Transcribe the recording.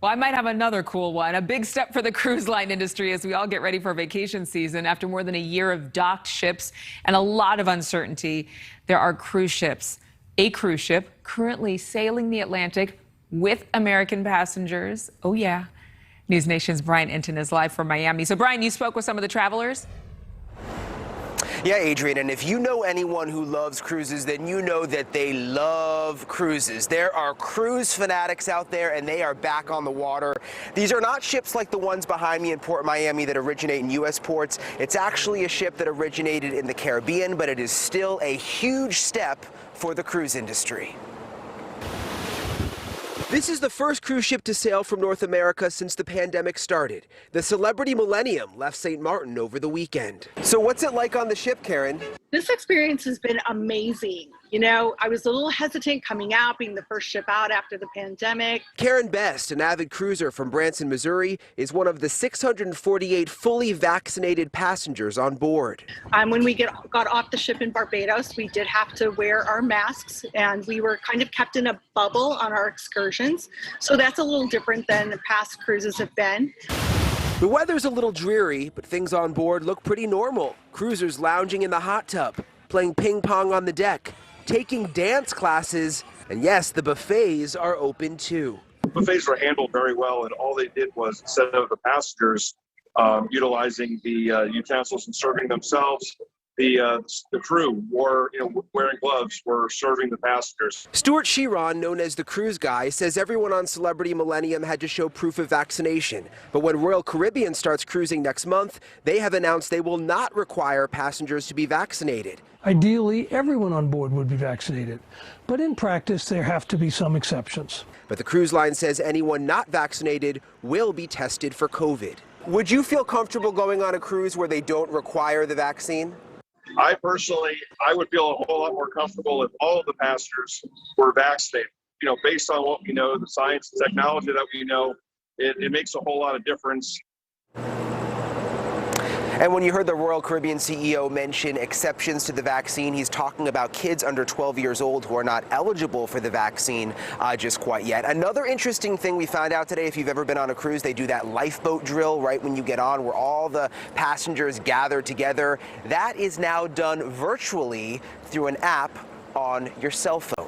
Well, I might have another cool one. A big step for the cruise line industry as we all get ready for vacation season. After more than a year of docked ships and a lot of uncertainty, there are cruise ships. A cruise ship currently sailing the Atlantic with American passengers. Oh, yeah. NewsNation's Entin is live from Miami. So, Brian, you spoke with some of the travelers? Yeah, Adrian, and if you know anyone who loves cruises, then you know that they love cruises. There are cruise fanatics out there, and they are back on the water. These are not ships like the ones behind me in Port Miami that originate in U.S. ports. It's actually a ship that originated in the Caribbean, but it is still a huge step for the cruise industry. This is the first cruise ship to sail from North America since the pandemic started. The Celebrity Millennium left St. Martin over the weekend. So what's it like on the ship, Karen? This experience has been amazing. You know, I was a little hesitant coming out, being the first ship out after the pandemic. Karen Best, an avid cruiser from Branson, Missouri, is one of the 648 fully vaccinated passengers on board. When we got off the ship in Barbados, we did have to wear our masks, and we were kind of kept in a bubble on our excursions. So that's a little different than past cruises have been. The weather's a little dreary, but things on board look pretty normal. Cruisers lounging in the hot tub, playing ping pong on the deck, taking dance classes, and yes, the buffets are open too. Buffets were handled very well, and all they did was, instead of the passengers utilizing the utensils and serving themselves, the crew wearing gloves were serving the passengers. Stuart Sheeran, known as the cruise guy, says everyone on Celebrity Millennium had to show proof of vaccination. But when Royal Caribbean starts cruising next month, they have announced they will not require passengers to be vaccinated. Ideally, everyone on board would be vaccinated, but in practice, there have to be some exceptions. But the cruise line says anyone not vaccinated will be tested for COVID. Would you feel comfortable going on a cruise where they don't require the vaccine? I would feel a whole lot more comfortable if all of the passengers were vaccinated. You know, based on what we know, the science and technology that we know, it makes a whole lot of difference. And when you heard the Royal Caribbean CEO mention exceptions to the vaccine, he's talking about kids under 12 years old who are not eligible for the vaccine just quite yet. Another interesting thing we found out today, if you've ever been on a cruise, they do that lifeboat drill right when you get on where all the passengers gather together. That is now done virtually through an app on your cell phone.